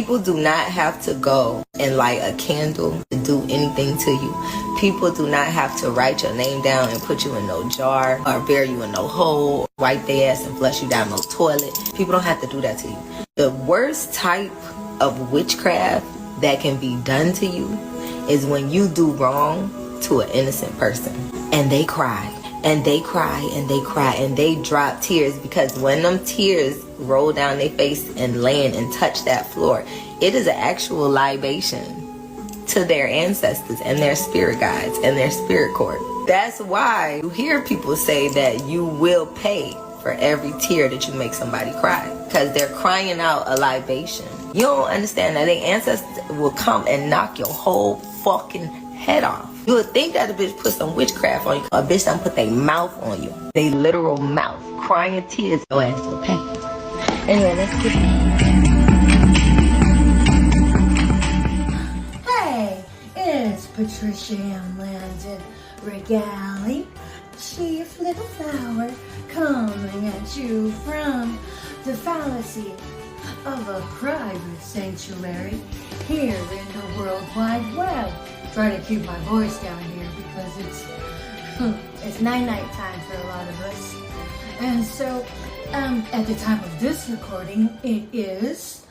People do not have to go and light a candle to do anything to you. People do not have to write your name down and put you in no jar or bury you in no hole, wipe their ass and flush you down no toilet. People don't have to do that to you. The worst type of witchcraft that can be done to you is when you do wrong to an innocent person and they cry and they cry and they cry and they drop tears, because when them tears roll down their face and land and touch that floor, it is an actual libation to their ancestors and their spirit guides and their spirit court. That's why you hear people say that you will pay for every tear that you make somebody cry, because they're crying out a libation. You don't understand that their ancestors will come and knock your whole fucking head off. You would think that a bitch put some witchcraft on you. A bitch done put their mouth on you. They literal mouth. Crying tears. Your ass will pay. Anyway, let's get it. Hey, it's Patricia M. Landon Regali, Chief Little Flower, coming at you from the fallacy of a private sanctuary here in the World Wide Web. Try to keep my voice down here because it's night time for a lot of us. And so, at the time of this recording, it is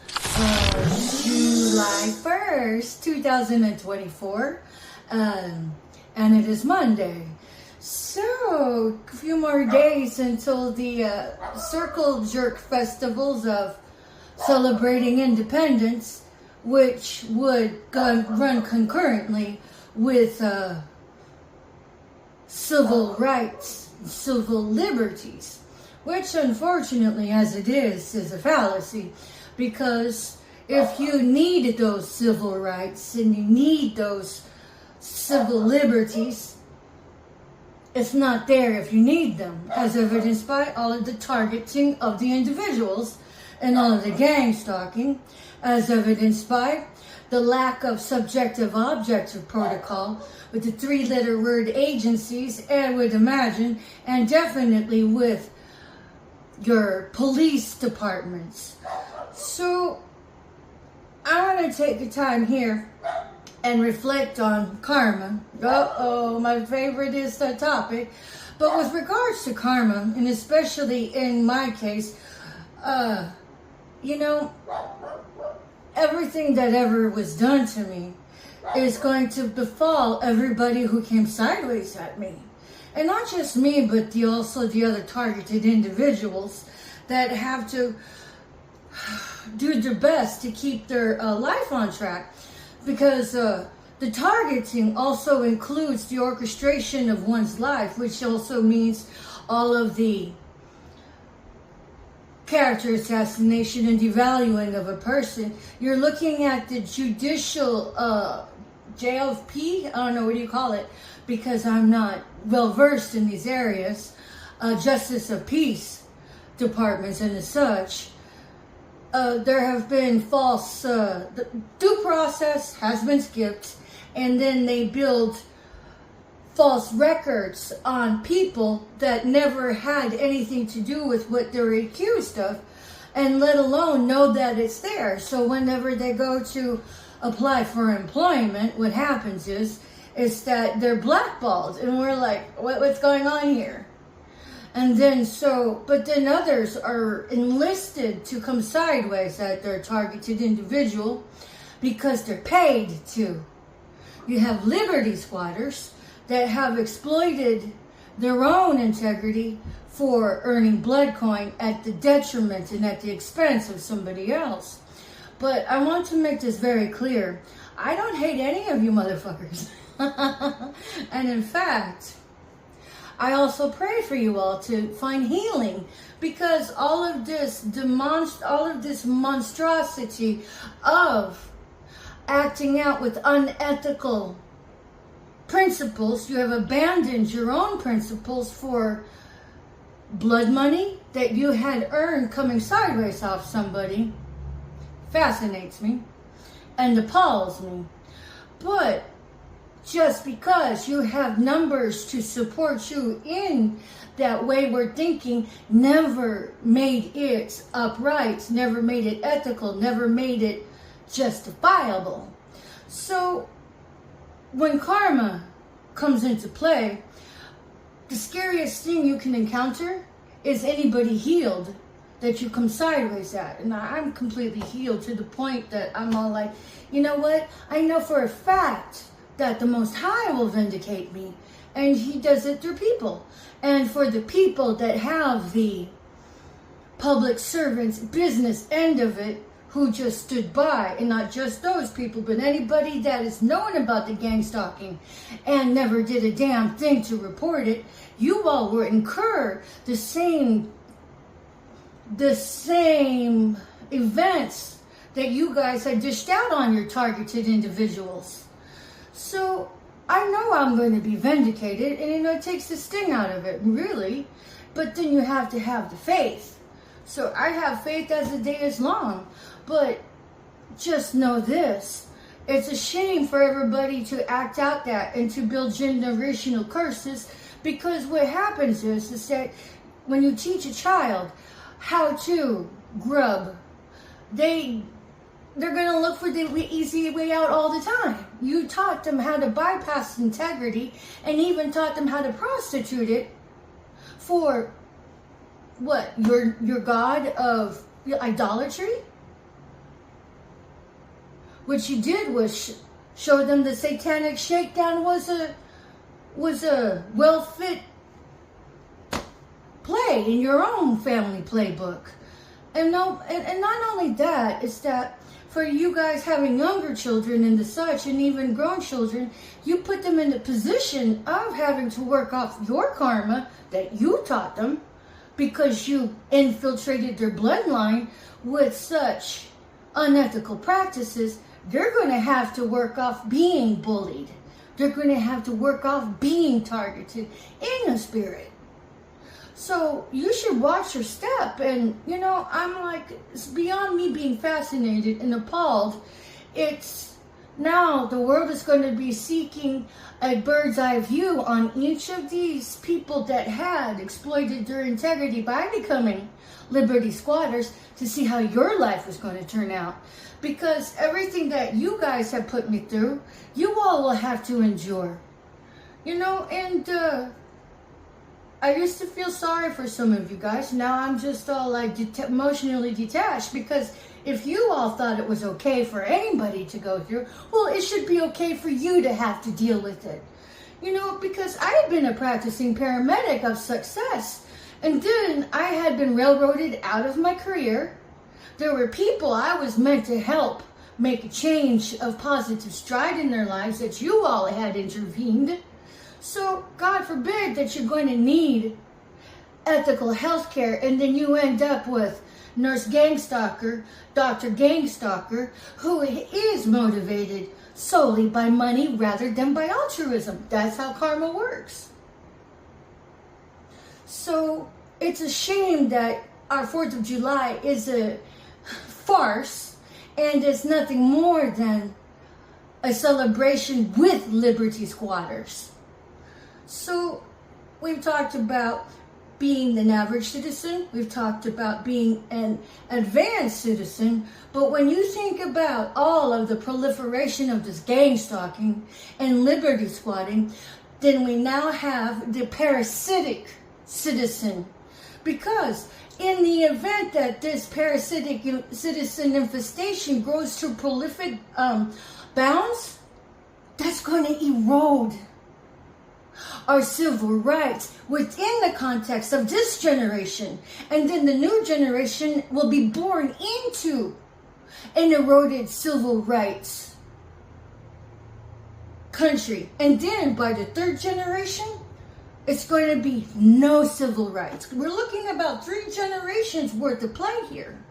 July 1st, 2024, and it is Monday. So, a few more days until the Circle Jerk festivals of celebrating independence, which would run concurrently with civil rights, civil liberties, which unfortunately, as it is a fallacy, because if you need those civil rights and you need those civil liberties, it's not there if you need them, as evidenced by all of the targeting of the individuals and all of the gang stalking, as evidenced by the lack of subjective-objective protocol with the three-letter word agencies, and would imagine, and definitely with your police departments. So, I want to take the time here and reflect on karma. My favorite is the topic. But with regards to karma, and especially in my case, everything that ever was done to me is going to befall everybody who came sideways at me. And not just me, but also the other targeted individuals that have to do their best to keep their life on track. Because the targeting also includes the orchestration of one's life, which also means all of the character assassination and devaluing of a person. You're looking at the judicial JFP, I don't know, what do you call it, because I'm not well versed in these areas, justice of peace departments and as such. There have been false, the due process has been skipped, and then they build false records on people that never had anything to do with what they're accused of, and let alone know that it's there. So whenever they go to apply for employment, what happens is that they're blackballed, and we're like, what's going on here? And then but then others are enlisted to come sideways at their targeted individual because they're paid to. You have liberty squatters that have exploited their own integrity for earning blood coin at the detriment and at the expense of somebody else. But I want to make this very clear. I don't hate any of you motherfuckers. And in fact, I also pray for you all to find healing, because all of this monstrosity of acting out with unethical principles, you have abandoned your own principles for blood money that you had earned coming sideways off somebody, fascinates me and appalls me. But just because you have numbers to support you in that wayward thinking never made it upright, never made it ethical, never made it justifiable. So when karma comes into play, the scariest thing you can encounter is anybody healed that you come sideways at. And I'm completely healed to the point that I'm all like, you know what? I know for a fact that the Most High will vindicate me. And he does it through people. And for the people that have the public servants business end of it, who just stood by, and not just those people, but anybody that is known about the gang stalking and never did a damn thing to report it, you all will incur the same events that you guys had dished out on your targeted individuals. So I know I'm going to be vindicated, and it takes the sting out of it, really. But then you have to have the faith. So I have faith as the day is long. But just know this. It's a shame for everybody to act out that and to build generational curses, because what happens is that when you teach a child how to grub, they're going to look for the easy way out all the time. You taught them how to bypass integrity and even taught them how to prostitute it for what? Your god of idolatry? What you did was show them the satanic shakedown was a well-fit play in your own family playbook. And not only that, it's that for you guys having younger children and the such, and even grown children, you put them in the position of having to work off your karma that you taught them, because you infiltrated their bloodline with such unethical practices. They're going to have to work off being bullied. They're going to have to work off being targeted in the spirit. So you should watch your step. And, I'm like, it's beyond me being fascinated and appalled. It's now the world is going to be seeking a bird's eye view on each of these people that had exploited their integrity by becoming Liberty squatters, to see how your life is going to turn out. Because everything that you guys have put me through, you all will have to endure. And I used to feel sorry for some of you guys. Now I'm just all like emotionally detached, because if you all thought it was okay for anybody to go through, well, it should be okay for you to have to deal with it. Because I had been a practicing paramedic of success, and then I had been railroaded out of my career. There were people I was meant to help make a change of positive stride in their lives that you all had intervened. So God forbid that you're going to need ethical health care, and then you end up with Nurse Gangstalker, Dr. Gangstalker, who is motivated solely by money rather than by altruism. That's how karma works. So it's a shame that our 4th of July is a farce, and it's nothing more than a celebration with Liberty squatters. So we've talked about being an average citizen. We've talked about being an advanced citizen. But when you think about all of the proliferation of this gang stalking and liberty squatting, then we now have the parasitic citizen. Because in the event that this parasitic citizen infestation grows to prolific bounds, that's going to erode our civil rights within the context of this generation. And then the new generation will be born into an eroded civil rights country. And then by the 3rd generation, it's going to be no civil rights. We're looking about 3 generations worth of play here.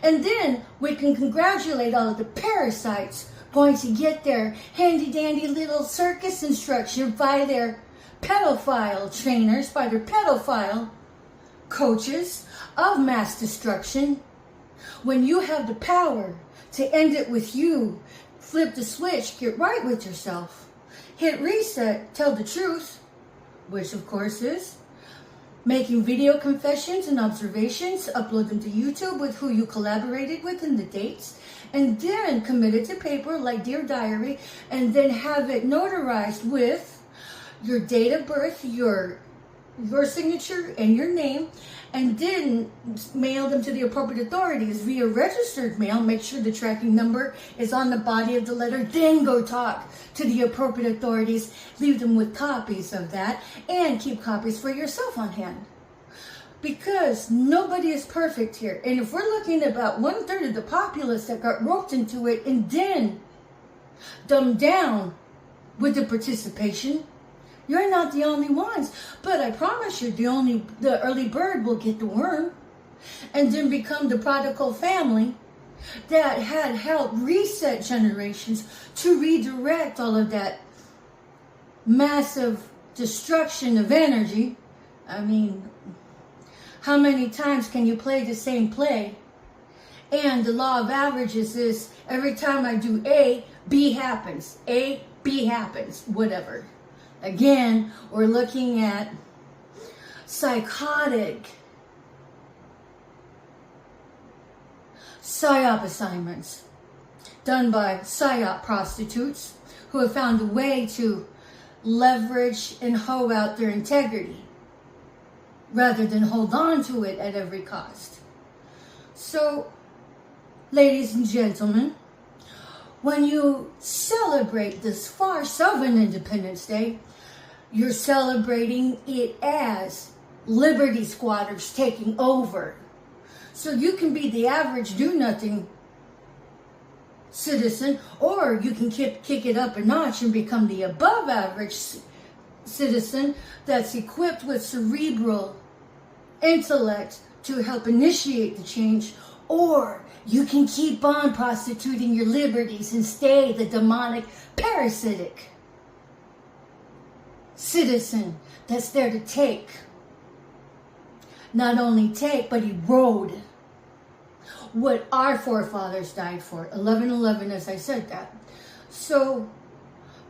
And then we can congratulate all of the parasites going to get their handy-dandy little circus instruction by their pedophile trainers, by their pedophile coaches of mass destruction. When you have the power to end it with you, flip the switch, get right with yourself, hit reset, tell the truth, which of course is making video confessions and observations, upload them to YouTube with who you collaborated with and the dates, and then commit it to paper like Dear Diary, and then have it notarized with your date of birth, your signature, and your name, and then mail them to the appropriate authorities via registered mail. Make sure the tracking number is on the body of the letter. Then go talk to the appropriate authorities. Leave them with copies of that, and keep copies for yourself on hand. Because nobody is perfect here. And if we're looking at about 1/3 of the populace that got roped into it and then dumbed down with the participation, you're not the only ones. But I promise you, the early bird will get the worm and then become the prodigal family that had helped reset generations to redirect all of that massive destruction of energy. I mean, how many times can you play the same play? And the law of averages is every time I do A, B happens. A, B happens. Whatever. Again, we're looking at psychotic PSYOP assignments done by PSYOP prostitutes who have found a way to leverage and hoe out their integrity rather than hold on to it at every cost. So, ladies and gentlemen, when you celebrate this farce of an Independence Day, you're celebrating it as liberty squatters taking over. So you can be the average do-nothing citizen, or you can kick it up a notch and become the above-average citizen that's equipped with cerebral intellect to help initiate the change, or you can keep on prostituting your liberties and stay the demonic, parasitic citizen that's there to take. Not only take, but erode what our forefathers died for. 11/11, as I said that. So,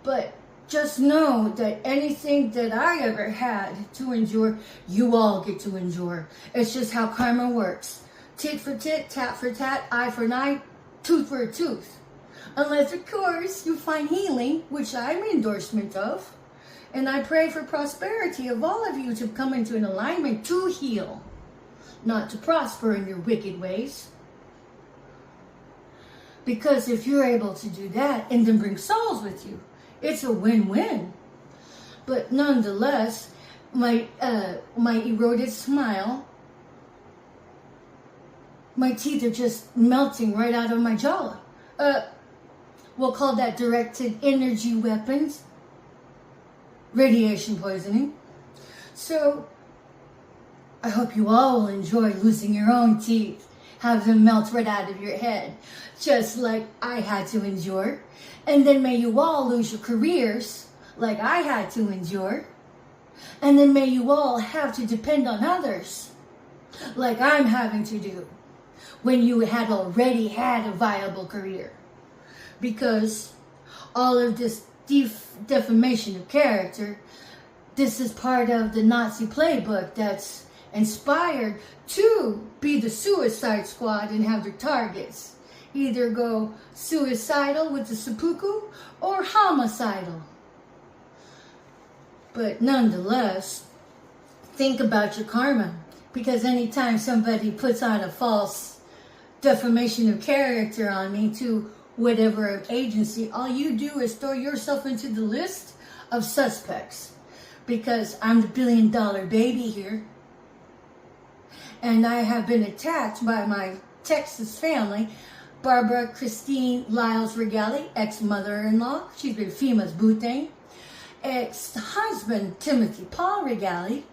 but just know that anything that I ever had to endure, you all get to endure. It's just how karma works. Tit for tit, tat for tat, eye for an eye, tooth for a tooth. Unless, of course, you find healing, which I'm an endorsement of. And I pray for prosperity of all of you to come into an alignment to heal, not to prosper in your wicked ways. Because if you're able to do that and then bring souls with you, it's a win-win. But nonetheless, my eroded smile, my teeth are just melting right out of my jaw. We'll call that directed energy weapons. Radiation poisoning. So, I hope you all will enjoy losing your own teeth. Have them melt right out of your head. Just like I had to endure. And then may you all lose your careers like I had to endure. And then may you all have to depend on others like I'm having to do when you had already had a viable career. Because all of this defamation of character, this is part of the Nazi playbook that's inspired to be the suicide squad and have their targets either go suicidal with the seppuku or homicidal. But nonetheless, think about your karma, because anytime somebody puts on a false defamation of character on me to whatever agency, all you do is throw yourself into the list of suspects, because I'm the $1 billion baby here. And I have been attacked by my Texas family, Barbara Christine Lyles Regali, ex-mother-in-law. She's been FEMA's boo thing. Ex-husband, Timothy Paul Regali.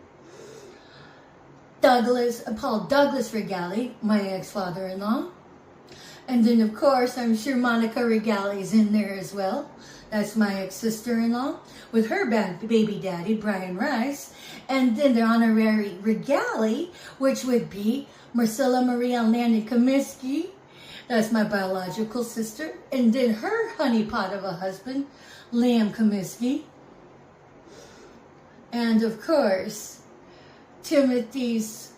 Paul Douglas Regali, my ex-father-in-law. And then, of course, I'm sure Monica Regali is in there as well. That's my ex-sister-in-law with her baby daddy, Brian Rice. And then the honorary Regali, which would be Marcella Maria Landon Comiskey. That's my biological sister. And then her honeypot of a husband, Liam Comiskey. And, of course, Timothy's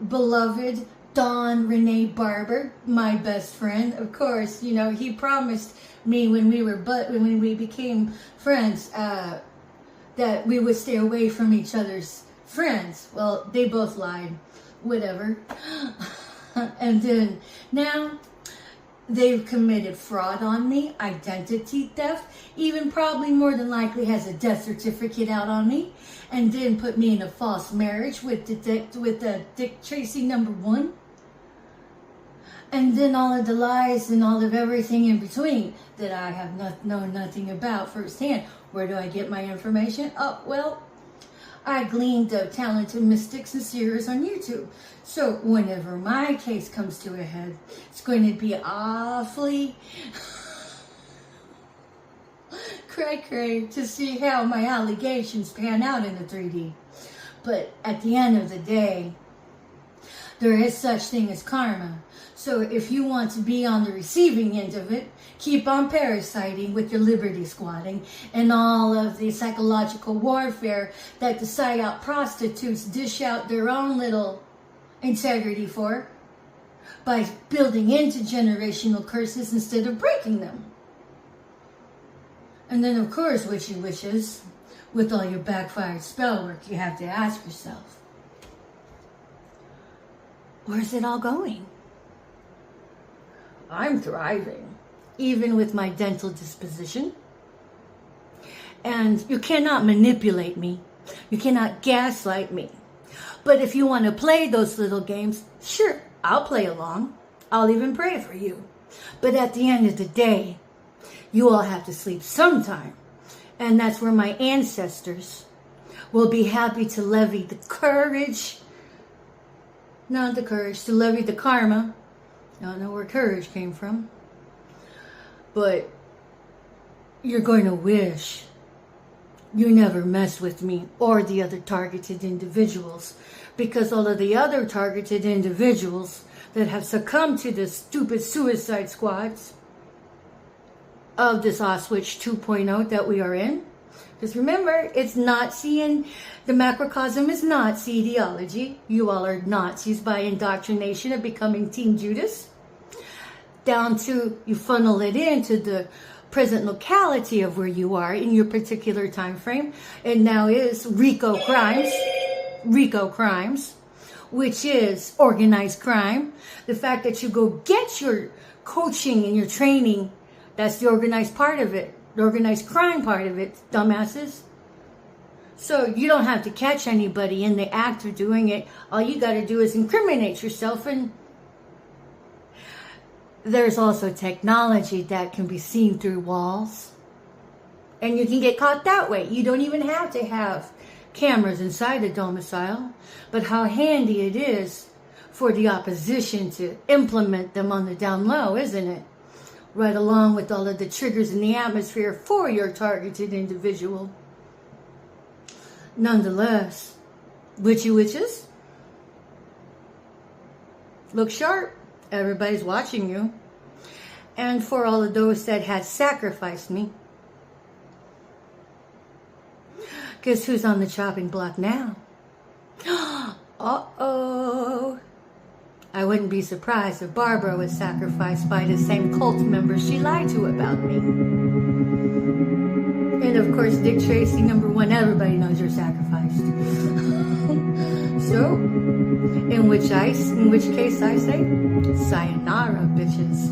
beloved Don Renee Barber, my best friend. Of course, you know, he promised me when we became friends that we would stay away from each other's friends. Well, they both lied. Whatever. And then now they've committed fraud on me, identity theft, even probably more than likely has a death certificate out on me, and then put me in a false marriage with Dick Tracy #1. And then all of the lies and all of everything in between that I have known nothing about firsthand. Where do I get my information? Oh, well, I gleaned the talented mystics and seers on YouTube. So whenever my case comes to a head, it's going to be awfully cray-cray to see how my allegations pan out in the 3D. But at the end of the day, there is such thing as karma. So if you want to be on the receiving end of it, keep on parasiting with your liberty squatting and all of the psychological warfare that the psyop prostitutes dish out their own little integrity for by building into generational curses instead of breaking them. And then, of course, witchy witches, with all your backfired spell work, you have to ask yourself, where's it all going? I'm thriving, even with my dental disposition. And you cannot manipulate me. You cannot gaslight me. But if you want to play those little games, sure, I'll play along. I'll even pray for you. But at the end of the day, you all have to sleep sometime. And that's where my ancestors will be happy to levy the courage, not the courage, to levy the karma. I don't know where courage came from. But you're going to wish you never messed with me or the other targeted individuals, because all of the other targeted individuals that have succumbed to the stupid suicide squads of this Auschwitz 2.0 that we are in. Because remember, it's Nazi, and the macrocosm is Nazi ideology. You all are Nazis by indoctrination of becoming Team Judas. Down to you funnel it into the present locality of where you are in your particular time frame. And now is RICO crimes, which is organized crime. The fact that you go get your coaching and your training, that's the organized part of it. The organized crime part of it, dumbasses. So you don't have to catch anybody in the act of doing it. All you got to do is incriminate yourself. And there's also technology that can be seen through walls. And you can get caught that way. You don't even have to have cameras inside the domicile. But how handy it is for the opposition to implement them on the down low, isn't it? Right along with all of the triggers in the atmosphere for your targeted individual. Nonetheless, witchy witches, look sharp. Everybody's watching you. And for all of those that had sacrificed me, guess who's on the chopping block now? Uh-oh. I wouldn't be surprised if Barbara was sacrificed by the same cult member she lied to about me. And of course, Dick Tracy #1, everybody knows you're sacrificed. So, in which case I say, sayonara, bitches.